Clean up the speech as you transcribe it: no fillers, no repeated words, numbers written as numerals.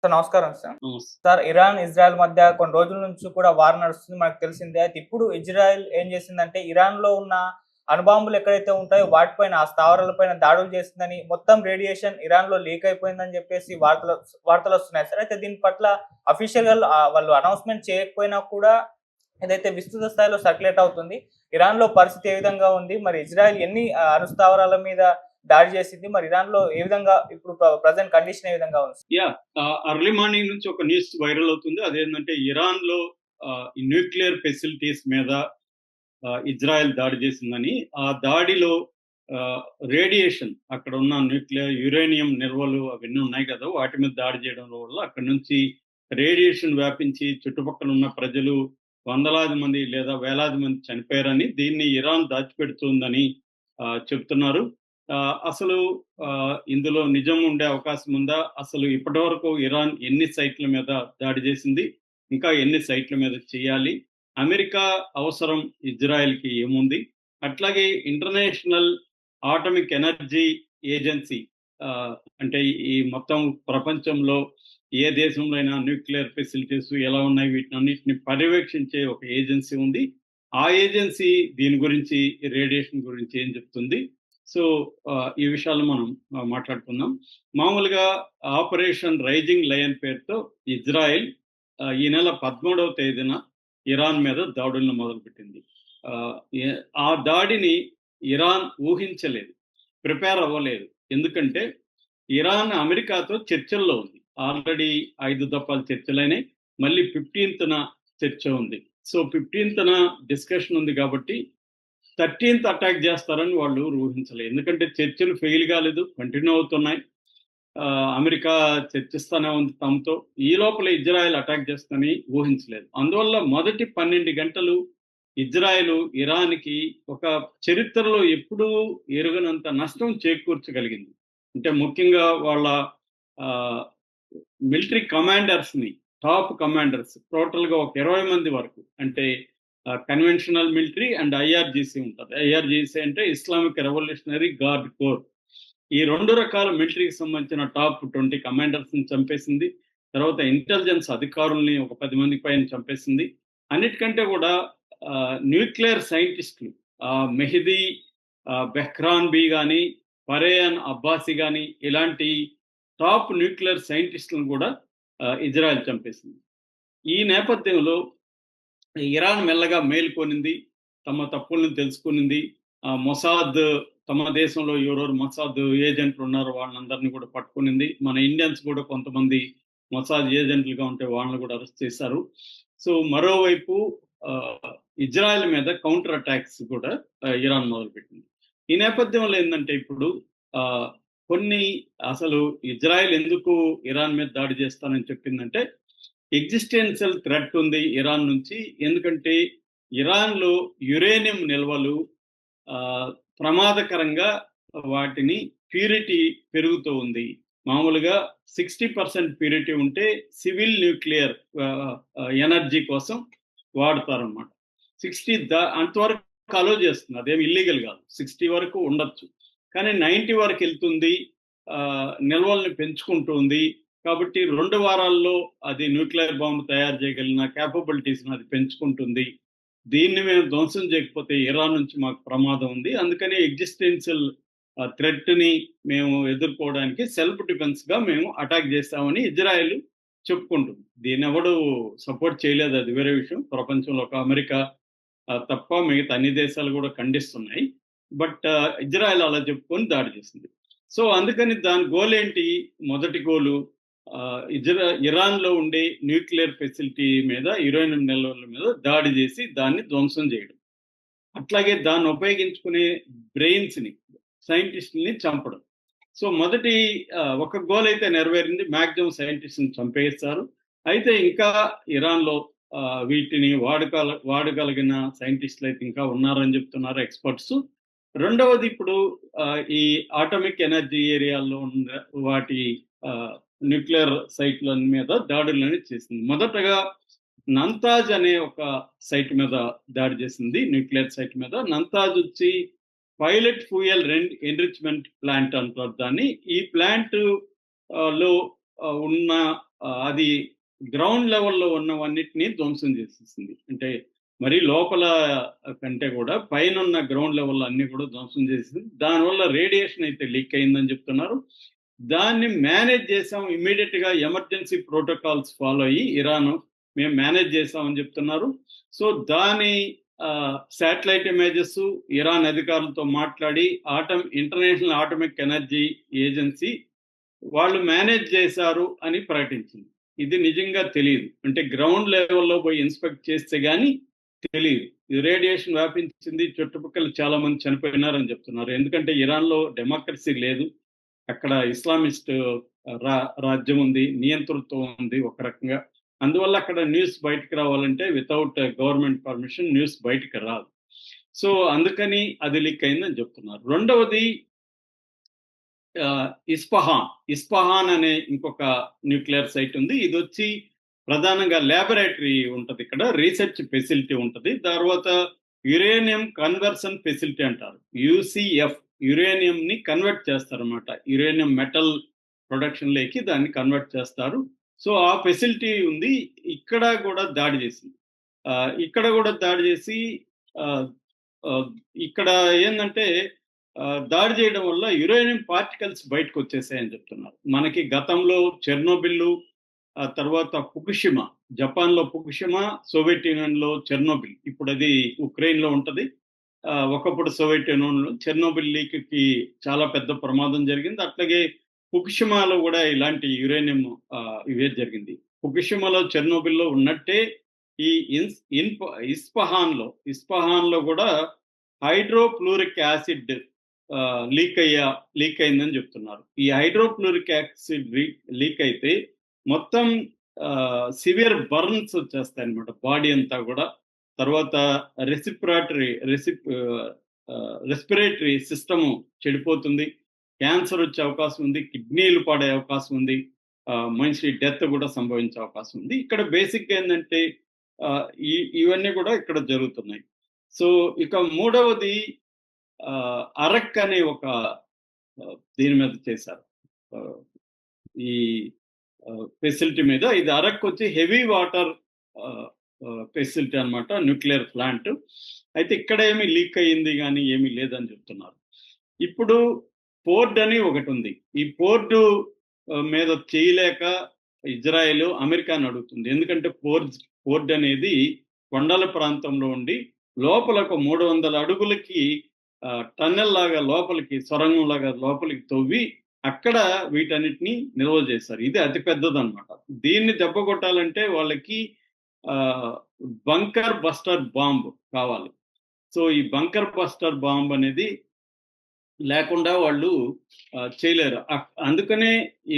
Sir నమస్కారం sir. నమస్తే. Sir Iran, Israel మధ్య కొన్ని రోజుల నుంచి కూడా వార్ నడుస్తుంది మనకు తెలిసిందే. అయితే ఇప్పుడు ఇజ్రాయెల్ ఏం చేసిందంటే ఇరాన్‌లో ఉన్న అణుబాంబులు ఎక్కడైతే ఉంటాయో వాటిపైన ఆ స్థావరాలపైన దాడులు చేసిందని, మొత్తం రేడియేషన్ ఇరాన్‌లో లీక్ అయిపోయిందని చెప్పేసి వార్తలొస్తున్నాయి సార్. అయితే దీని పట్ల అఫీషియల్‌గా వాళ్ళు అనౌన్స్‌మెంట్ చేయకపోయినా కూడా ఏదైతే విస్తృత స్థాయిలో సర్క్యులేట్ అవుతుంది. ఇరాన్‌లో పరిస్థితి ఏ విధంగా ఉంది? మరి ఇజ్రాయెల్ ఎన్ని అణు స్థావరాల మీద దాడి చేసింది? మరి ఇరాన్‌లో ఏ విధంగా ఇప్పుడు ప్రెజెంట్ కండిషన్ ఏ విధంగా ఉంది? ఎర్లీ మార్నింగ్ నుంచి ఒక న్యూస్ వైరల్ అవుతుంది. అదేంటంటే ఇరాన్‌లో ఈ న్యూక్లియర్ ఫెసిలిటీస్ మీద ఇజ్రాయెల్ దాడి చేసిందని. ఆ దాడిలో రేడియేషన్ అక్కడ ఉన్న న్యూక్లియర్ యురేనియం నిల్వలు అవన్నీ ఉన్నాయి కదా! వాటి మీద దాడి చేయడం వల్ల అక్కడి నుంచి రేడియేషన్ వ్యాపించి చుట్టుపక్కల ఉన్న ప్రజలు వందలాది మంది లేదా వేలాది మంది చనిపోయారని, దీన్ని ఇరాన్ దాచిపెడుతుందని చెప్తున్నారు. అసలు ఇందులో నిజం ఉండే అవకాశం ఉందా? అసలు ఇప్పటివరకు ఇరాన్ ఎన్ని సైట్ల మీద దాడి చేసింది? ఇంకా ఎన్ని సైట్ల మీద చేయాలి? అమెరికా అవసరం ఇజ్రాయెల్‌కి ఏముంది? అట్లాగే ఇంటర్నేషనల్ ఆటమిక్ ఎనర్జీ ఏజెన్సీ అంటే ఈ మొత్తం ప్రపంచంలో ఏ దేశంలో అయినా న్యూక్లియర్ ఫెసిలిటీస్ ఎలా ఉన్నాయి వీటినన్నిటిని పర్యవేక్షించే ఒక ఏజెన్సీ ఉంది. ఆ ఏజెన్సీ దీని గురించి రేడియేషన్ గురించి ఏం చెప్తుంది? సో, ఈ విషయాలు మనం మాట్లాడుకుందాం. మామూలుగా ఆపరేషన్ రైజింగ్ లయన్ పేరుతో ఇజ్రాయెల్ ఈ నెల 13వ తేదీన ఇరాన్ మీద దాడులను మొదలుపెట్టింది. ఆహ్, ఎ ఆ దాడిని ఇరాన్ ఊహించలేదు. ప్రిపేర్ అవ్వలేదు. ఎందుకంటే ఇరాన్ అమెరికాతో చర్చల్లో ఉంది. ఆల్రెడీ 5 దఫాలు చర్చలైనాయి. మళ్ళీ 15న చర్చ ఉంది. సో, 15న డిస్కషన్ ఉంది కాబట్టి 13థ్ అటాక్ చేస్తారని వాళ్ళు ఊహించలేదు. ఎందుకంటే చర్చలు ఫెయిల్ కాలేదు. కంటిన్యూ అవుతున్నాయి. అమెరికా చర్చిస్తానే ఉంది తమతో. ఈ లోపల ఇజ్రాయెల్ అటాక్ చేస్తుందని ఊహించలేదు. అందువల్ల మొదటి 12 గంటలు ఇజ్రాయెల్ ఇరాన్‌కి ఒక చరిత్రలో ఎప్పుడూ ఎరుగనంత నష్టం చేకూర్చగలిగింది. అంటే ముఖ్యంగా వాళ్ళ ఆహ్, మిలిటరీ కమాండర్స్‌ని, టాప్ కమాండర్స్ టోటల్‌గా ఒక 20 మంది వరకు, అంటే కన్వెన్షనల్ మిలిటరీ అండ్ ఐఆర్‌జీసీ ఉంటది. ఐఆర్‌జీసీ అంటే ఇస్లామిక్ రెవల్యూషనరీ గార్డ్ కోర్. ఈ 2 రకాల మిలిటరీకి సంబంధించిన టాప్ 20 కమాండర్స్‌ని చంపేసింది. తర్వాత ఇంటెలిజెన్స్ అధికారుల్ని ఒక 10 మందికి పైన చంపేసింది. అన్నిటికంటే కూడా న్యూక్లియర్ సైంటిస్టులు మెహదీ బెహ్రాన్‌బీ గాని, ఫరేయాన్ అబ్బాసీ గాని ఇలాంటి టాప్ న్యూక్లియర్ సైంటిస్టులను కూడా ఇజ్రాయెల్ చంపేసింది. ఈ నేపథ్యంలో ఇరాన్ మెల్లగా మేలుకొనింది. తమ తప్పుల్ని తెలుసుకునింది. మొసాద్ తమ దేశంలో ఎవరెవరు మొసాద్ ఏజెంట్లు ఉన్నారో వాళ్ళందరినీ కూడా పట్టుకునింది. మన ఇండియన్స్ కూడా కొంతమంది మొసాద్ ఏజెంట్లుగా ఉంటే వాళ్ళని కూడా అరెస్ట్ చేశారు. సో, మరోవైపు ఇజ్రాయెల్ మీద కౌంటర్ అటాక్స్ కూడా ఇరాన్ మొదలుపెట్టింది. ఈ నేపథ్యంలో ఏందంటే ఇప్పుడు ఆహ్, కొన్ని అసలు ఇజ్రాయెల్ ఎందుకు ఇరాన్ మీద దాడి చేస్తానని చెప్పిందంటే, ఎగ్జిస్టెన్షియల్ థ్రెట్ ఉంది ఇరాన్ నుంచి. ఎందుకంటే ఇరాన్‌లో యురేనియం నిల్వలు ఆహ్, ప్రమాదకరంగా వాటిని ప్యూరిటీ పెరుగుతూ ఉంది. మామూలుగా 60% ప్యూరిటీ ఉంటే సివిల్ న్యూక్లియర్ ఎనర్జీ కోసం వాడతారనమాట. 60 అంతవరకు అలో చేస్తుంది. అదేమి ఇల్లీగల్ కాదు. 60 వరకు ఉండొచ్చు. కానీ 90 వరకెళ్తుంది. నిల్వల్ని పెంచుకుంటుంది. కాబట్టి 2 వారాల్లో అది న్యూక్లియర్ బాంబ్ తయారు చేయగలిగిన కేపబిలిటీస్‌ని అది పెంచుకుంటుంది. దీన్ని మేము ధ్వంసం చేయకపోతే ఇరాన్ నుంచి మాకు ప్రమాదం ఉంది. అందుకని ఎగ్జిస్టెన్షియల్ థ్రెట్‌ని మేము ఎదుర్కోవడానికి సెల్ఫ్ డిఫెన్స్‌గా మేము అటాక్ చేశామని ఇజ్రాయెల్ చెప్పుకుంటుంది. దీన్నెవడు సపోర్ట్ చేయలేదు, అది వేరే విషయం. ప్రపంచంలో ఒక అమెరికా తప్ప మిగతా అన్ని దేశాలు కూడా ఖండిస్తున్నాయి. బట్ ఇజ్రాయెల్ అలా చెప్పుకొని దాడి చేసింది. సో, అందుకని దాని గోల్ ఏంటి? మొదటి గోలు ఇరాన్‌లో ఉండే న్యూక్లియర్ ఫెసిలిటీ మీద, యురేనియం నిల్వల మీద దాడి చేసి దాన్ని ధ్వంసం చేయడం. అట్లాగే దాన్ని ఉపయోగించుకునే బ్రెయిన్స్‌ని, సైంటిస్ట్‌లని చంపడం. సో, మొదటి ఒక గోల్ అయితే నెరవేరింది. మాక్సిమం సైంటిస్ట్‌ని చంపేశారు. అయితే ఇంకా ఇరాన్‌లో వీటిని వాడగలిగిన సైంటిస్ట్‌లు అయితే ఇంకా ఉన్నారని చెప్తున్నారు ఎక్స్‌పర్ట్స్. రెండవది ఇప్పుడు ఈ ఆటమిక్ ఎనర్జీ ఏరియాలో ఉన్న వాటి ఆహ్, న్యూక్లియర్ సైట్‌ల మీద దాడులని చేసింది. మొదటగా నంతాజ్ అనే ఒక సైట్ మీద దాడి చేసింది. న్యూక్లియర్ సైట్ మీద. నంతాజ్ వచ్చి పైలట్ ఫ్యూయల్ ఎన్రిచ్‌మెంట్ ప్లాంట్ అంటారు దాన్ని. ఈ ప్లాంట్ లో ఉన్న అది గ్రౌండ్ లెవెల్లో ఉన్నవన్నిటిని ధ్వంసం చేసేసింది. అంటే మరి లోపల కంటే కూడా పైన ఉన్న గ్రౌండ్ లెవెల్ అన్ని కూడా ధ్వంసం చేసింది. దానివల్ల రేడియేషన్ అయితే లీక్ అయిందని చెప్తున్నారు. దాన్ని మేనేజ్ చేసాం, ఇమ్మీడియట్ గా ఎమర్జెన్సీ ప్రోటోకాల్స్ ఫాలో అయ్యి ఇరాన్ మేము మేనేజ్ చేసామని చెప్తున్నారు. సో దాని శాటిలైట్ ఇమేజెస్ ఇరాన్ అధికారులతో మాట్లాడి ఇంటర్నేషనల్ ఆటమిక్ ఎనర్జీ ఏజెన్సీ వాళ్ళు మేనేజ్ చేశారు అని ప్రకటించింది. ఇది నిజంగా తెలియదు. అంటే గ్రౌండ్ లెవెల్లో పోయి ఇన్స్పెక్ట్ చేస్తే గానీ తెలియదు. ఇది రేడియేషన్ వ్యాపించింది, చుట్టుపక్కల చాలా మంది చనిపోయినారని చెప్తున్నారు. ఎందుకంటే ఇరాన్లో డెమోక్రసీ లేదు, అక్కడ ఇస్లామిస్ట్ రాజ్యం ఉంది, నియంతృత్వం ఉంది ఒక రకంగా. అందువల్ల అక్కడ న్యూస్ బయటకు రావాలంటే వితౌట్ గవర్నమెంట్ పర్మిషన్ న్యూస్ బయటకు రాదు. సో అందుకని అది లీక్ అయిందని చెప్తున్నారు. రెండవది ఇస్ఫహాన్ అనే ఇంకొక న్యూక్లియర్ సైట్ ఉంది. ఇది వచ్చి ప్రధానంగా ల్యాబొరేటరీ ఉంటుంది, ఇక్కడ రీసెర్చ్ ఫెసిలిటీ ఉంటుంది. తర్వాత యురేనియం కన్వర్షన్ ఫెసిలిటీ అంటారు, యూసీఎఫ్. యురేనియం ని కన్వర్ట్ చేస్తారన్నమాట, యురేనియం మెటల్ ప్రొడక్షన్ లేకి దాన్ని కన్వర్ట్ చేస్తారు. సో ఆ ఫెసిలిటీ ఉంది. ఇక్కడ కూడా దాడి చేసింది. ఇక్కడ ఏంటంటే దాడి చేయడం వల్ల యురేనియం పార్టికల్స్ బయటకు వచ్చేసాయని చెప్తున్నారు. మనకి గతంలో చెర్నోబిల్, తర్వాత ఫుకుషిమా, జపాన్లో ఫుకుషిమా, సోవియట్ యూనియన్లో చెర్నోబిల్, ఇప్పుడు అది ఉక్రెయిన్లో ఉంటుంది. ఒకప్పుడు సోవియట్ యూనియన్లో చెర్నోబిల్ లీక్కి చాలా పెద్ద ప్రమాదం జరిగింది. అట్లాగే ఫుకుషిమాలో కూడా ఇలాంటి యురేనియం ఇవే జరిగింది. ఫుకుషిమాలో చెర్నోబిల్లో ఉన్నట్టే ఈ ఇస్ఫహాన్లో కూడా హైడ్రోఫ్లూరిక్ యాసిడ్ లీక్ అయిందని చెప్తున్నారు. ఈ హైడ్రోఫ్లూరిక్ యాసిడ్ లీక్ అయితే మొత్తం సివియర్ బర్న్స్ వచ్చేస్తాయి అనమాట బాడీ అంతా కూడా. తర్వాత రెస్పిరేటరీ సిస్టమ్ చెడిపోతుంది, క్యాన్సర్ వచ్చే అవకాశం ఉంది, కిడ్నీలు పాడే అవకాశం ఉంది, మనిషి డెత్ కూడా సంభవించే అవకాశం ఉంది. ఇక్కడ బేసిక్గా ఏంటంటే ఇవన్నీ కూడా ఇక్కడ జరుగుతున్నాయి. సో ఇక మూడవది అరక్ అనే ఒక దీని మీద చేశారు, ఈ ఫెసిలిటీ మీద. ఇది అరక్ వచ్చి హెవీ వాటర్ ఫెసిలిటీ అన్నమాట, న్యూక్లియర్ ప్లాంట్. అయితే ఇక్కడ ఏమి లీక్ అయ్యింది కానీ ఏమీ లేదని చెప్తున్నారు. ఇప్పుడు పోర్ట్ అని ఒకటి ఉంది. ఈ పోర్టు మీద చేయలేక ఇజ్రాయెల్ అమెరికాని అడుగుతుంది. ఎందుకంటే పోర్ట్ అనేది కొండల ప్రాంతంలో ఉండి లోపలకు 300 అడుగులకి టన్నెల్ లాగా లోపలికి, సొరంగం లాగా లోపలికి తవ్వి అక్కడ వీటన్నిటిని నిల్వ చేశారు. ఇది అతి పెద్దదన్నమాట. దీన్ని దెబ్బ కొట్టాలంటే వాళ్ళకి బంకర్ బస్టర్ బాంబ్ కావాలి. సో ఈ బంకర్ బస్టర్ బాంబ్ అనేది లేకుండా వాళ్ళు చేయలేరు. అందుకనే ఈ